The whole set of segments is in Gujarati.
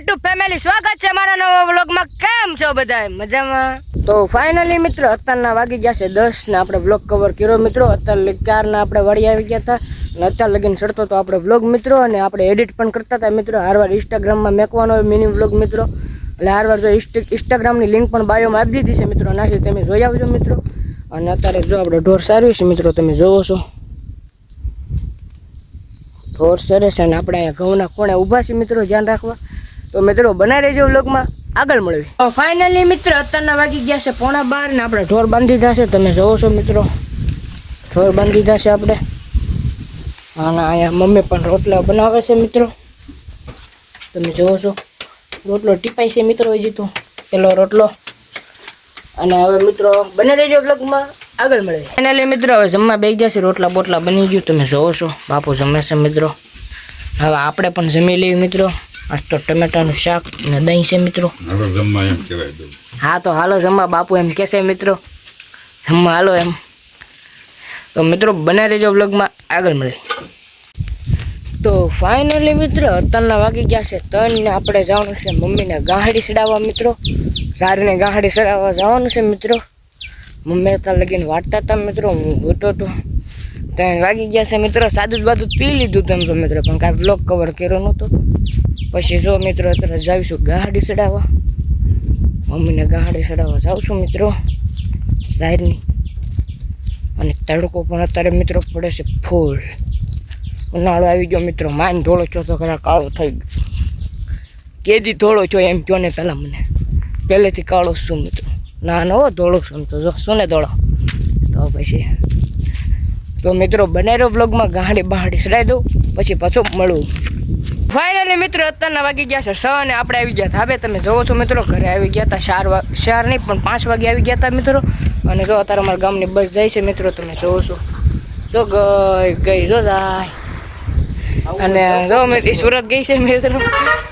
યુટ્યુબ ફેમિલી, સ્વાગત છે મારા નવા વ્લોગમાં। કેમ છો બધા? મજામાં? તો ફાઇનલી મિત્રો અત્યારના વાગી ગયા છે 10 ને આપણે વ્લોગ કવર કર્યો મિત્રો। અત્યારે 4 આપણે વાડી આવી ગયા હતા અને અત્યારે લગીને ચડતો તો આપણે વ્લોગ મિત્રો, અને આપણે એડિટ પણ કરતા હતા મિત્રો। હારવાર ઇન્સ્ટાગ્રામમાં મેકવાનો મિની વ્લોગ મિત્રો, એટલે હારવાર જો ઇન્સ્ટાગ્રામની લિંક પણ બાયોમાં આપી દીધી છે મિત્રો, નાખી તમે જોઈ આવજો મિત્રો। અને અત્યારે જો આપણે ઢોર સારવી છે મિત્રો, તમે જોવો છો ઢોર સરસ, અને આપણે અહીંયા ઘઉંના કોણે ઊભા છે મિત્રો, ધ્યાન રાખવા। તો મિત્રો બનાવી રહેજો વ્લોગમાં, આગળ મળવી। તો ફાઇનલી મિત્રો અત્યારના વાગી ગયા છે 11:30 ને આપણે ઢોર બાંધી દીધા છે, તમે જોવો છો મિત્રો ઢોર બાંધી દીધા છે આપણે। અને અહીંયા મમ્મી પણ રોટલા બનાવે છે મિત્રો, તમે જોવો છો રોટલો ટીપાય છે મિત્રો, હજી તો પેલો રોટલો। અને હવે મિત્રો બને રહેજો વ્લોગમાં, આગળ મળીએ। ફાઇનલી મિત્રો હવે જમવા બેસી ગયા છે, રોટલા બોટલા બની ગયું, તમે જોવો છો બાપુ જમે છે મિત્રો। હવે આપણે પણ જમી લઈએ મિત્રો। આજ તો ટમેટાનું શાક ને દહીં છે મિત્રો। હા તો હાલો જમવા, બાપુ એમ કહેશે મિત્રો, જમવા હાલો એમ। તો મિત્રો બને રહેજો વ્લોગમાં, આગળ મળીએ। તો ફાઇનલી મિત્રો અત્યારના વાગી ગયા છે 3 ને આપણે જવાનું છે મમ્મીને ગાહડી ચડાવવા મિત્રો, ઝાડને ગાહડી ચડાવવા જવાનું છે મિત્રો। મમ્મી અત્યારે લગીને વાટતા હતા મિત્રો, હું હોતો હતો 3 વાગી ગયા છે મિત્રો। સાદું બાદું પી લીધું તમે તો મિત્રો, પણ કાંઈ વ્લોગ કવર કર્યો નહોતો। પછી જો મિત્રો અત્યારે જાવીશું ગાહડી ચડાવવા, મમ્મીને ગાહડી ચડાવવા જાઉં છું મિત્રો ઝાડની। અને તડકો પણ અત્યારે મિત્રો પડે છે ફૂલ, ઉનાળો આવી ગયો મિત્રો। માન ધોળો છો તો ખરા કાળો થઈ ગયો, કેદી ધોળો છો એમ કહો ને પહેલાં, મને પહેલેથી કાળો છું મિત્રો, ના હો ધોળો છું તો જો શું ને ધોળો તો પછી। તો મિત્રો બનાવ્યો બ્લોગમાં ગાહડી બહાડી ચડાવી દઉં, પછી પાછો મળવું। ફાઇનલી મિત્રો અત્યારના વાગી ગયા છે 6 ને આપણે આવી ગયા ધાબે, તમે જોવો છો મિત્રો ઘરે આવી ગયા હતા 4 નહીં પણ 5 વાગે આવી ગયા હતા મિત્રો। અને જો અત્યારે અમારા ગામની બસ જાય છે મિત્રો, તમે જોવો છો જો ગઈ જો જાય, અને જો એ સુરત ગઈ છે મિત્રો।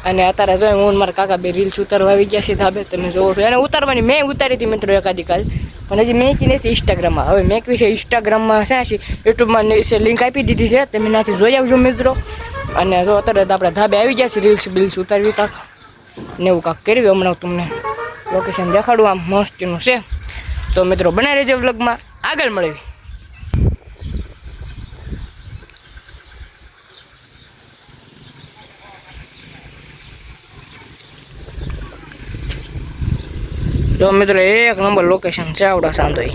અને અત્યારે જો હું મારા કાકા બે રીલ્સ ઉતારવા આવી ગયા છે ધાબે, તમે જોવો છો। એને ઉતારવાની મેં ઉતારી હતી મિત્રો એકાદી કાલ, પણ હજી મેકી નથી ઇન્સ્ટાગ્રામમાં, હવે મેકવી છે ઇન્સ્ટાગ્રામમાં છે, યુટ્યુબમાં લિંક આપી દીધી છે, તમે એનાથી જોઈ આવજો મિત્રો। અને જો અત્યારે આપણે ધાબે આવી ગયા છે રીલ્સ બિલ્સ ઉતારવી કાંક ને એવું કાંક કરવી, હમણાં તમને લોકેશન દેખાડું, આમ મસ્તીનું છે। તો મિત્રો બનાવી રહેજો વ્લોગમાં, આગળ મળવી। જો મિત્રો એક નંબર લોકેશન છે આવડા સાંધોઈ।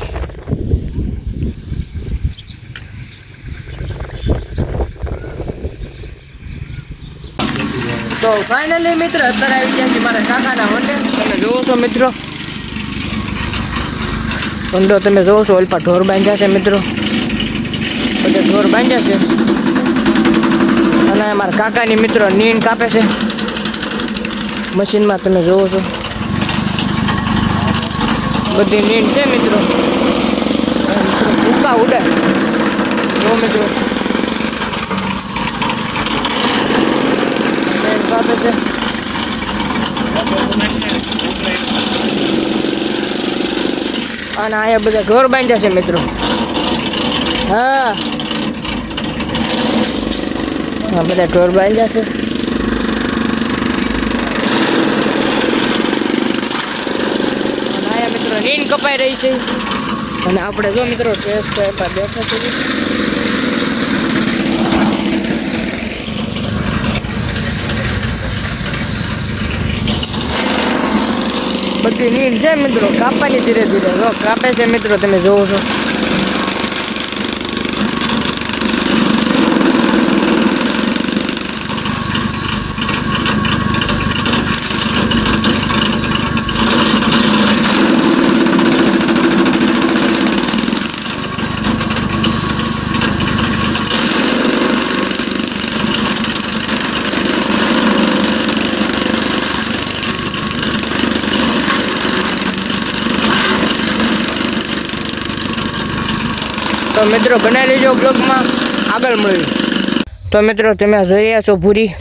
તો ફાઇનલી મિત્રો અત્યારે આવી ગયા છે મારા કાકાના હોંડે, તમે જોવો છો મિત્રો હોંડો, તમે જોવો છો ઓલપા ઢોર બાંધ્યા છે મિત્રો, બધા ઢોર બાંધ્યા છે। અને મારા કાકાની મિત્રો નીણ કાપે છે મશીનમાં, તમે જોવો છો બધી નીણ છે મિત્રો, ભૂકા ઉડે જો મિત્રો કાપે છે। અને અહીંયા બધા ઢોર બાંધ્યા છે મિત્રો, હા હા બધા ઢોર બાંધ્યા છે। નીણ કપાઈ રહી છે, અને આપણે જો મિત્રો ટેસ્ટ બેઠા છે, બધી નીણ છે મિત્રો, કાપવાની ધીરે ધીરે જો કાપે છે મિત્રો, તમે જોવો છો। તો મિત્રો બનાવી લેજો બ્લોગમાં, આગળ મળ્યું। તો મિત્રો તમે જોઈ છો ભૂરી,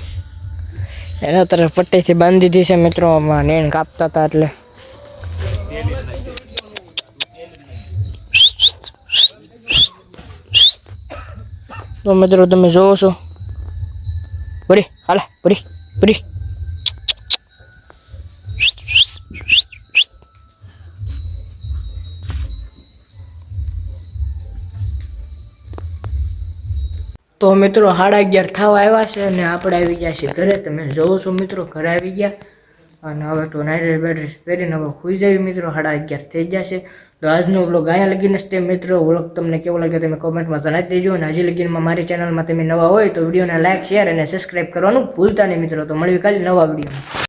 એના તરફ પટ્ટીથી બાંધી દીધી છે મિત્રો, નેણ કાપતા હતા એટલે। તો મિત્રો તમે જોવો છો, ભરી હાલે ભરી ભરી તો મિત્રો 11:30 થવા આવ્યા છે અને આપણે આવી ગયા છીએ ઘરે. તમે જોવો છો મિત્રો ઘરે આવી ગયા અને હવે તો નાઇટ બેટરી પહેરીને હવે સુઈ જાય મિત્રો. 11:30 થઈ ગયા છે. તો આજનો વ્લોગ અહીંયા લગીને જ તે મિત્રો. વ્લોગ તમને કેવો લાગ્યો તમે કોમેન્ટમાં જણાવી દેજો. અને હજી લગીનમાં મારી ચેનલમાં તમે નવા હોય તો વિડીયોને લાઈક શેર અને સબસ્ક્રાઈબ કરવાનું ભૂલતા નહીં મિત્રો. તો મળવી કાલે નવા વિડીયોમાં.